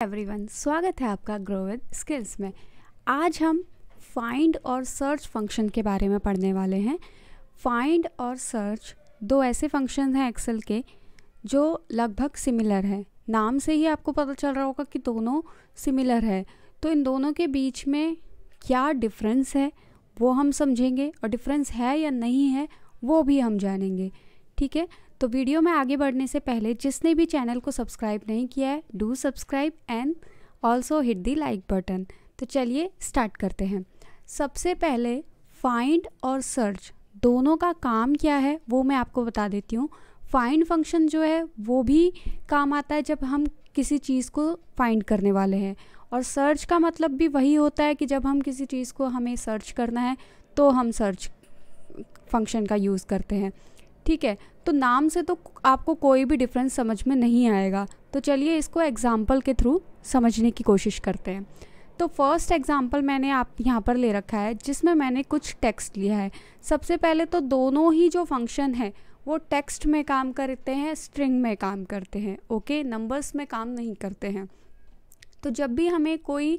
Everyone, स्वागत है आपका ग्रो विद स्किल्स में। आज हम फाइंड और सर्च फंक्शन के बारे में पढ़ने वाले हैं। फाइंड और सर्च दो ऐसे फंक्शन हैं एक्सेल के जो लगभग सिमिलर है। नाम से ही आपको पता चल रहा होगा कि दोनों सिमिलर है। तो इन दोनों के बीच में क्या डिफरेंस है वो हम समझेंगे, और डिफरेंस है या नहीं है वो भी हम जानेंगे। ठीक है, तो वीडियो में आगे बढ़ने से पहले जिसने भी चैनल को सब्सक्राइब नहीं किया है, do subscribe and also hit the like button. तो चलिए स्टार्ट करते हैं। सबसे पहले फाइंड और सर्च दोनों का काम क्या है वो मैं आपको बता देती हूँ। फाइंड फंक्शन जो है वो भी काम आता है जब हम किसी चीज़ को फाइंड करने वाले हैं, और सर्च का मतलब भी वही होता है कि जब हम किसी चीज़ को हमें सर्च करना है तो हम सर्च फंक्शन का यूज़ करते हैं। ठीक है, तो नाम से तो आपको कोई भी डिफरेंस समझ में नहीं आएगा। तो चलिए इसको एग्जाम्पल के थ्रू समझने की कोशिश करते हैं। तो फर्स्ट एग्जाम्पल मैंने आप यहाँ पर ले रखा है जिसमें मैंने कुछ टेक्स्ट लिया है। सबसे पहले तो दोनों ही जो फंक्शन है वो टेक्स्ट में काम करते हैं, स्ट्रिंग में काम करते हैं। ओके, नंबर्स में काम नहीं करते हैं। तो जब भी हमें कोई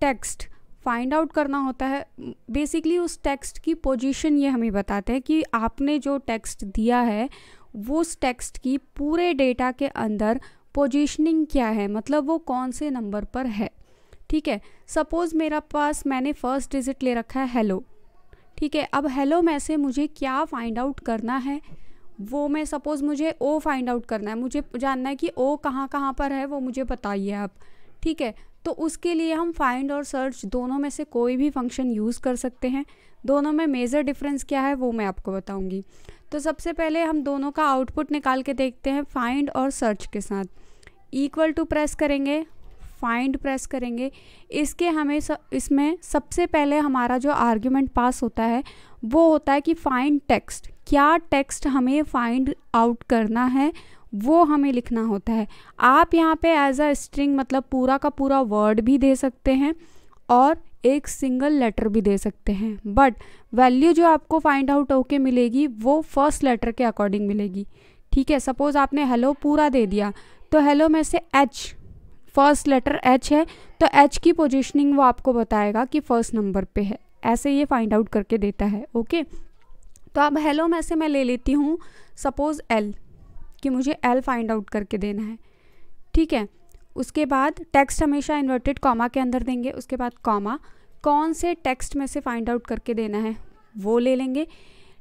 टेक्स्ट फाइंड आउट करना होता है, बेसिकली उस टेक्स्ट की पोजीशन ये हमें बताते हैं कि आपने जो टेक्स्ट दिया है वो उस टेक्स्ट की पूरे डेटा के अंदर पोजीशनिंग क्या है, मतलब वो कौन से नंबर पर है। ठीक है, सपोज़ मेरा पास मैंने फर्स्ट डिजिट ले रखा है हेलो। ठीक है, अब हेलो में से मुझे क्या फाइंड आउट करना है वो मैं सपोज़ मुझे ओ फाइंड आउट करना है, मुझे जानना है कि ओ कहाँ कहाँ पर है वो मुझे बताइए आप। ठीक है, तो उसके लिए हम फाइंड और सर्च दोनों में से कोई भी फंक्शन यूज़ कर सकते हैं। दोनों में मेजर डिफरेंस क्या है वो मैं आपको बताऊंगी। तो सबसे पहले हम दोनों का आउटपुट निकाल के देखते हैं फाइंड और सर्च के साथ। इक्वल टू प्रेस करेंगे, फाइंड प्रेस करेंगे। इसके हमें इसमें सबसे पहले हमारा जो आर्ग्यूमेंट पास होता है वो होता है कि फाइंड टेक्स्ट। क्या टेक्स्ट हमें फाइंड आउट करना है वो हमें लिखना होता है। आप यहाँ पे एज अ स्ट्रिंग मतलब पूरा का पूरा वर्ड भी दे सकते हैं और एक सिंगल लेटर भी दे सकते हैं, बट वैल्यू जो आपको फाइंड आउट होके मिलेगी वो फर्स्ट लेटर के अकॉर्डिंग मिलेगी। ठीक है, सपोज आपने हेलो पूरा दे दिया तो हेलो में से एच, फर्स्ट लेटर एच है तो एच की पोजीशनिंग वो आपको बताएगा कि फर्स्ट नंबर पे है। ऐसे ये फाइंड आउट करके देता है। ओके, तो अब हेलो में से मैं ले लेती हूँ सपोज एल, कि मुझे एल फाइंड आउट करके देना है। ठीक है, उसके बाद टेक्स्ट हमेशा इन्वर्टेड कॉमा के अंदर देंगे। उसके बाद कॉमा, कौन से टेक्स्ट में से फाइंड आउट करके देना है वो ले लेंगे।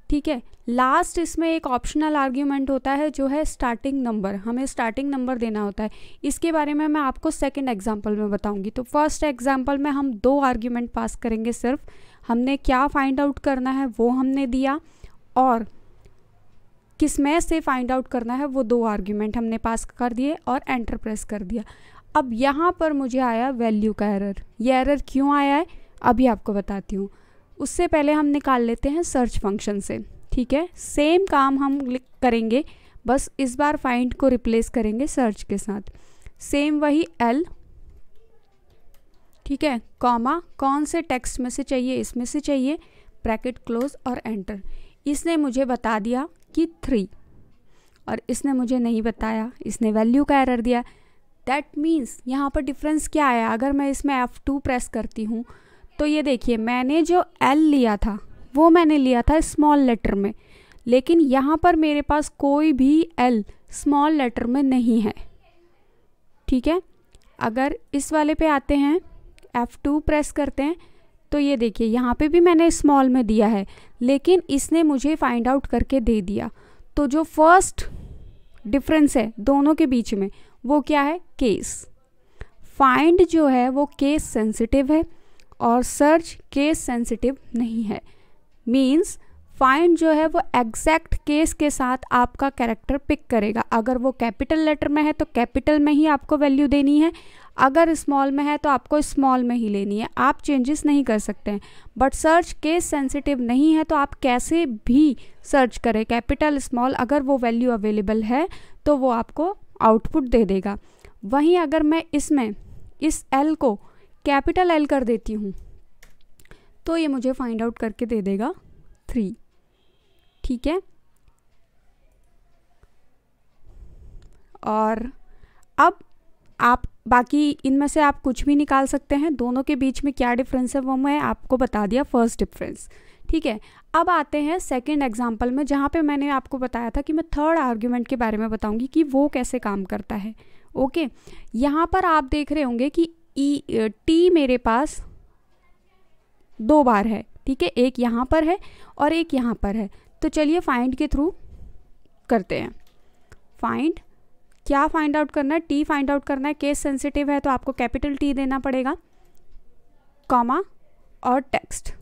ठीक है, लास्ट इसमें एक ऑप्शनल आर्ग्यूमेंट होता है जो है स्टार्टिंग नंबर। हमें स्टार्टिंग नंबर देना होता है। इसके बारे में मैं आपको सेकंड एग्जांपल में बताऊंगी। तो फर्स्ट एग्जांपल में हम दो आर्ग्यूमेंट पास करेंगे। सिर्फ हमने क्या फाइंड आउट करना है वो हमने दिया, और किस में से फाइंड आउट करना है वो दो आर्ग्यूमेंट हमने पास कर दिए और एंटर प्रेस कर दिया। अब यहाँ पर मुझे आया वैल्यू का एरर। ये एरर क्यों आया है अभी आपको बताती हूँ। उससे पहले हम निकाल लेते हैं सर्च फंक्शन से। ठीक है, सेम काम हम करेंगे, बस इस बार फाइंड को रिप्लेस करेंगे सर्च के साथ। सेम वही एल, ठीक है, कॉमा, कौन से टेक्स्ट में से चाहिए, इसमें से चाहिए, ब्रैकेट क्लोज और एंटर। इसने मुझे बता दिया कि 3, और इसने मुझे नहीं बताया, इसने वैल्यू का एरर दिया। दैट मीन्स यहाँ पर डिफरेंस क्या आया। अगर मैं इसमें F2 प्रेस करती हूँ तो ये देखिए मैंने जो L लिया था वो मैंने लिया था स्मॉल लेटर में, लेकिन यहाँ पर मेरे पास कोई भी L स्मॉल लेटर में नहीं है। ठीक है, अगर इस वाले पे आते हैं, F2 प्रेस करते हैं, तो ये देखिए यहाँ पे भी मैंने स्मॉल में दिया है, लेकिन इसने मुझे फाइंड आउट करके दे दिया। तो जो फर्स्ट डिफरेंस है दोनों के बीच में वो क्या है, केस। फाइंड जो है वो केस सेंसिटिव है और सर्च केस सेंसिटिव नहीं है। मीन्स फाइंड जो है वो एग्जैक्ट केस के साथ आपका कैरेक्टर पिक करेगा। अगर वो कैपिटल लेटर में है तो कैपिटल में ही आपको वैल्यू देनी है, अगर स्मॉल में है तो आपको स्मॉल में ही लेनी है, आप चेंजेस नहीं कर सकते हैं। बट सर्च केस सेंसिटिव नहीं है तो आप कैसे भी सर्च करें, कैपिटल स्मॉल, अगर वो वैल्यू अवेलेबल है तो वो आपको आउटपुट दे देगा। वहीं अगर मैं इसमें इस एल को कैपिटल एल कर देती हूँ तो ये मुझे फाइंड आउट करके दे देगा 3। ठीक है, और अब आप बाकी इनमें से आप कुछ भी निकाल सकते हैं। दोनों के बीच में क्या डिफरेंस है वो मैं आपको बता दिया, फर्स्ट डिफरेंस। ठीक है, अब आते हैं सेकंड एग्जांपल में, जहाँ पे मैंने आपको बताया था कि मैं थर्ड आर्ग्यूमेंट के बारे में बताऊंगी कि वो कैसे काम करता है। ओके, यहाँ पर आप देख रहे होंगे कि टी मेरे पास 2 बार है। ठीक है, एक यहाँ पर है और एक यहाँ पर है। तो चलिए फाइंड के थ्रू करते हैं। फाइंड, क्या फाइंड आउट करना है? टी फाइंड आउट करना है। केस सेंसिटिव है तो आपको कैपिटल टी देना पड़ेगा, कॉमा और टेक्स्ट।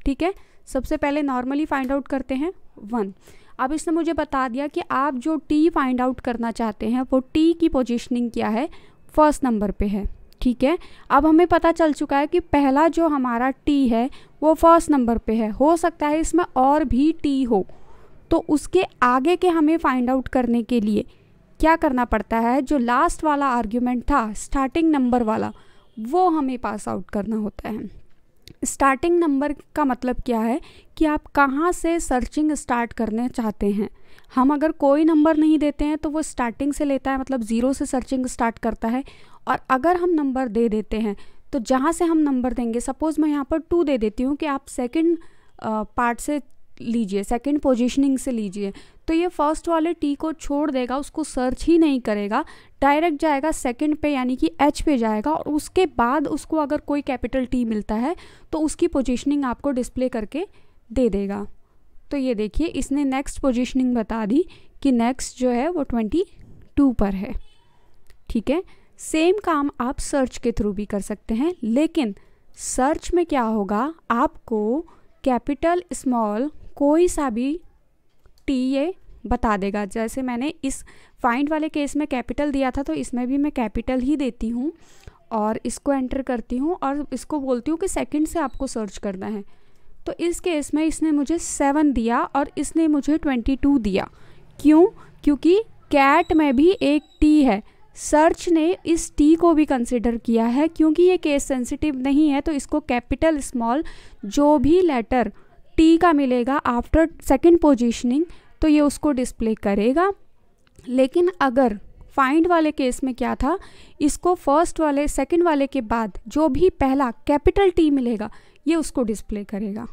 ठीक है, सबसे पहले नॉर्मली फाइंड आउट करते हैं 1। अब इसने मुझे बता दिया कि आप जो टी फाइंड आउट करना चाहते हैं वो टी की पोजीशनिंग क्या है, फर्स्ट नंबर पे है। ठीक है, अब हमें पता चल चुका है कि पहला जो हमारा टी है वो फर्स्ट नंबर पे है। हो सकता है इसमें और भी टी हो, तो उसके आगे के हमें फाइंड आउट करने के लिए क्या करना पड़ता है, जो लास्ट वाला आर्ग्यूमेंट था स्टार्टिंग नंबर वाला, वो हमें पास आउट करना होता है। स्टार्टिंग नंबर का मतलब क्या है कि आप कहाँ से सर्चिंग स्टार्ट करना चाहते हैं। हम अगर कोई नंबर नहीं देते हैं तो वो स्टार्टिंग से लेता है, मतलब 0 से सर्चिंग स्टार्ट करता है। और अगर हम नंबर दे देते हैं तो जहाँ से हम नंबर देंगे, सपोज़ मैं यहाँ पर 2 दे देती हूँ कि आप सेकंड पार्ट से लीजिए, सेकंड पोजीशनिंग से लीजिए, तो ये फर्स्ट वाले टी को छोड़ देगा, उसको सर्च ही नहीं करेगा, डायरेक्ट जाएगा सेकंड पे यानी कि एच पे जाएगा, और उसके बाद उसको अगर कोई कैपिटल टी मिलता है तो उसकी पोजीशनिंग आपको डिस्प्ले करके दे देगा। तो ये देखिए इसने नेक्स्ट पोजीशनिंग बता दी कि नेक्स्ट जो है वो 22 पर है। ठीक है, सेम काम आप सर्च के थ्रू भी कर सकते हैं, लेकिन सर्च में क्या होगा, आपको कैपिटल स्मॉल कोई सा भी टी ये बता देगा। जैसे मैंने इस फाइंड वाले केस में कैपिटल दिया था, तो इसमें भी मैं कैपिटल ही देती हूँ और इसको एंटर करती हूँ और इसको बोलती हूँ कि सेकंड से आपको सर्च करना है। तो इस केस में इसने मुझे 7 दिया और इसने मुझे 22 दिया। क्यों? क्योंकि कैट में भी एक टी है, सर्च ने इस टी को भी कंसिडर किया है। क्योंकि ये केस सेंसिटिव नहीं है तो इसको कैपिटल स्मॉल जो भी लेटर टी का मिलेगा आफ्टर सेकंड पोजीशनिंग तो ये उसको डिस्प्ले करेगा। लेकिन अगर फाइंड वाले केस में क्या था, इसको फर्स्ट वाले सेकंड वाले के बाद जो भी पहला कैपिटल टी मिलेगा ये उसको डिस्प्ले करेगा।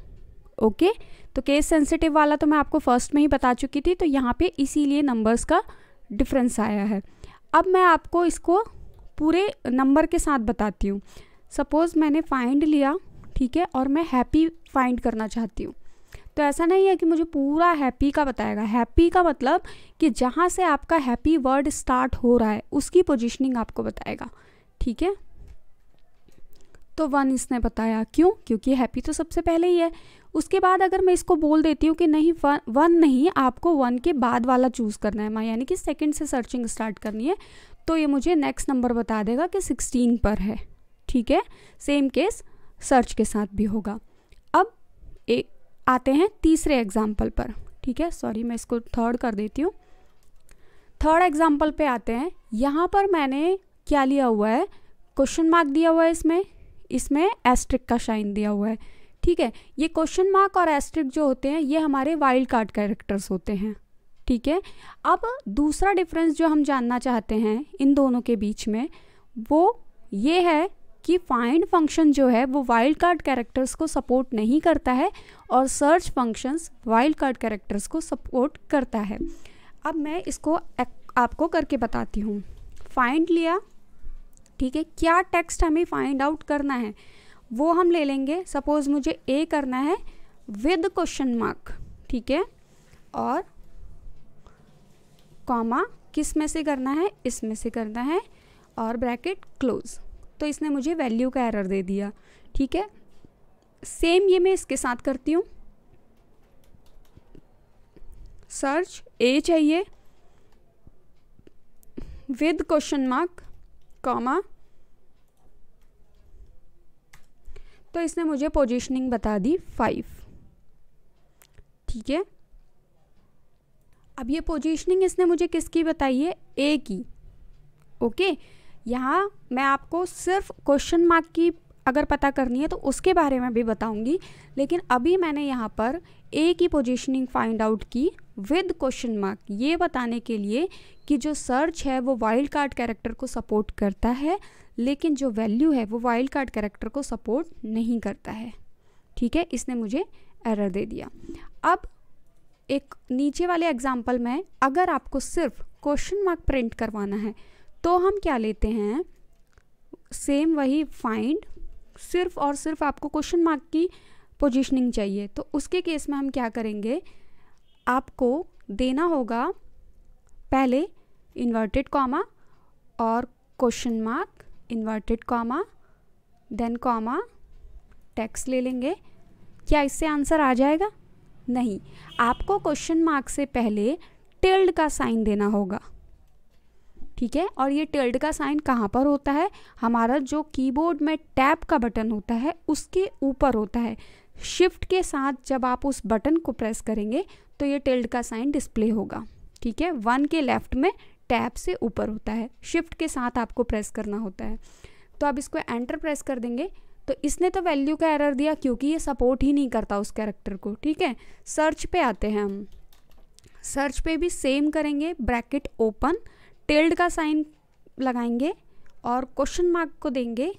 ओके, तो केस सेंसिटिव वाला तो मैं आपको फर्स्ट में ही बता चुकी थी, तो यहाँ पे इसीलिए नंबर्स का डिफरेंस आया है। अब मैं आपको इसको पूरे नंबर के साथ बताती हूँ। सपोज़ मैंने फाइंड लिया, ठीक है, और मैं हैप्पी फाइंड करना चाहती हूँ, तो ऐसा नहीं है कि मुझे पूरा हैप्पी का बताएगा। हैप्पी का मतलब कि जहाँ से आपका हैप्पी वर्ड स्टार्ट हो रहा है उसकी पोजीशनिंग आपको बताएगा। ठीक है, तो 1 इसने बताया। क्यों? क्योंकि हैप्पी तो सबसे पहले ही है। उसके बाद अगर मैं इसको बोल देती हूँ कि नहीं 1 नहीं, आपको 1 के बाद वाला चूज़ करना है, यानी कि सेकंड से सर्चिंग स्टार्ट करनी है, तो ये मुझे नेक्स्ट नंबर बता देगा कि 16 पर है। ठीक है, सेम केस सर्च के साथ भी होगा। अब आते हैं तीसरे एग्जाम्पल पर। ठीक है, सॉरी मैं इसको थर्ड कर देती हूँ। थर्ड एग्जाम्पल पे आते हैं। यहाँ पर मैंने क्या लिया हुआ है, क्वेश्चन मार्क दिया हुआ है, इसमें एस्ट्रिक का साइन दिया हुआ है। ठीक है, ये क्वेश्चन मार्क और एस्ट्रिक जो होते हैं ये हमारे वाइल्ड कार्ड कैरेक्टर्स होते हैं। ठीक है, अब दूसरा डिफरेंस जो हम जानना चाहते हैं इन दोनों के बीच में वो ये है कि फाइंड फंक्शन जो है वो वाइल्ड कार्ड कैरेक्टर्स को सपोर्ट नहीं करता है और search functions wild card characters को सपोर्ट करता है। अब मैं इसको आपको करके बताती हूँ। फाइंड लिया, ठीक है, क्या टेक्स्ट हमें फाइंड आउट करना है वो हम ले लेंगे। सपोज़ मुझे ए करना है विद क्वेश्चन मार्क, ठीक है, और कॉमा किस में से करना है, इसमें से करना है, और ब्रैकेट क्लोज। तो इसने मुझे वैल्यू का एरर दे दिया। ठीक है, सेम ये मैं इसके साथ करती हूँ। सर्च ए चाहिए विद क्वेश्चन मार्क कॉमा, तो इसने मुझे पोजीशनिंग बता दी 5। ठीक है, अब ये पोजीशनिंग इसने मुझे किसकी बताई है, ए की। ओके, यहाँ मैं आपको सिर्फ क्वेश्चन मार्क की अगर पता करनी है तो उसके बारे में भी बताऊंगी, लेकिन अभी मैंने यहाँ पर ए की पोजीशनिंग फाइंड आउट की विद क्वेश्चन मार्क, ये बताने के लिए कि जो सर्च है वो वाइल्ड कार्ड कैरेक्टर को सपोर्ट करता है, लेकिन जो वैल्यू है वो वाइल्ड कार्ड कैरेक्टर को सपोर्ट नहीं करता है। ठीक है, इसने मुझे एरर दे दिया। अब एक नीचे वाले एग्जाम्पल में अगर आपको सिर्फ क्वेश्चन मार्क प्रिंट करवाना है तो हम क्या लेते हैं, सेम वही फाइंड, सिर्फ और सिर्फ आपको क्वेश्चन मार्क की पोजीशनिंग चाहिए, तो उसके केस में हम क्या करेंगे, आपको देना होगा पहले इन्वर्टेड कॉमा और question mark, inverted comma, then comma, text ले लेंगे। क्या इससे आंसर आ जाएगा? नहीं, आपको क्वेश्चन मार्क से पहले टिल्ड का साइन देना होगा। ठीक है, और ये टिल्ड का साइन कहाँ पर होता है, हमारा जो कीबोर्ड में टैब का बटन होता है उसके ऊपर होता है। शिफ्ट के साथ जब आप उस बटन को प्रेस करेंगे तो ये टिल्ड का साइन डिस्प्ले होगा। ठीक है, 1 के लेफ्ट में टैब से ऊपर होता है, शिफ्ट के साथ आपको प्रेस करना होता है। तो अब इसको एंटर प्रेस कर देंगे तो इसने तो वैल्यू का एरर दिया क्योंकि ये सपोर्ट ही नहीं करता उस कैरेक्टर को। ठीक है, सर्च पे आते हैं हम, सर्च पे भी सेम करेंगे, ब्रैकेट ओपन, टिल्ड का साइन लगाएंगे और क्वेश्चन मार्क को देंगे,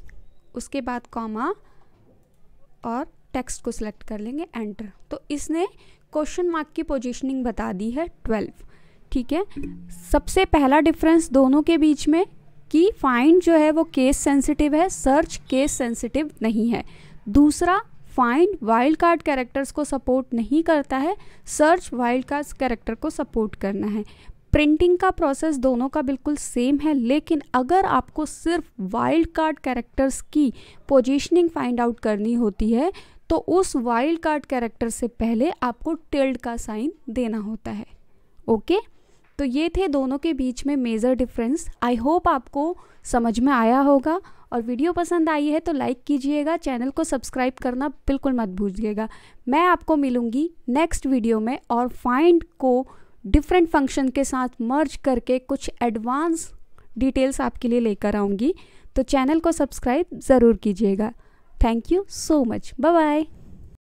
उसके बाद कॉमा और टेक्स्ट को सिलेक्ट कर लेंगे, एंटर। तो इसने क्वेश्चन मार्क की पोजीशनिंग बता दी है 12। ठीक है, सबसे पहला डिफरेंस दोनों के बीच में कि फाइंड जो है वो केस सेंसिटिव है, सर्च केस सेंसिटिव नहीं है। दूसरा, फाइंड वाइल्ड कार्ड कैरेक्टर्स को सपोर्ट नहीं करता है, सर्च वाइल्ड कार्ड कैरेक्टर को सपोर्ट करना है। प्रिंटिंग का प्रोसेस दोनों का बिल्कुल सेम है, लेकिन अगर आपको सिर्फ वाइल्ड कार्ड कैरेक्टर्स की पोजीशनिंग फाइंड आउट करनी होती है तो उस वाइल्ड कार्ड कैरेक्टर से पहले आपको टिल्ड का साइन देना होता है। ओके, तो ये थे दोनों के बीच में मेजर डिफरेंस। आई होप आपको समझ में आया होगा, और वीडियो पसंद आई है तो लाइक कीजिएगा, चैनल को सब्सक्राइब करना बिल्कुल मत भूलिएगा। मैं आपको मिलूँगी नेक्स्ट वीडियो में और फाइंड को डिफरेंट फंक्शन के साथ मर्ज करके कुछ एडवांस डिटेल्स आपके लिए लेकर आऊँगी, तो चैनल को सब्सक्राइब ज़रूर कीजिएगा। Thank you so much, bye bye.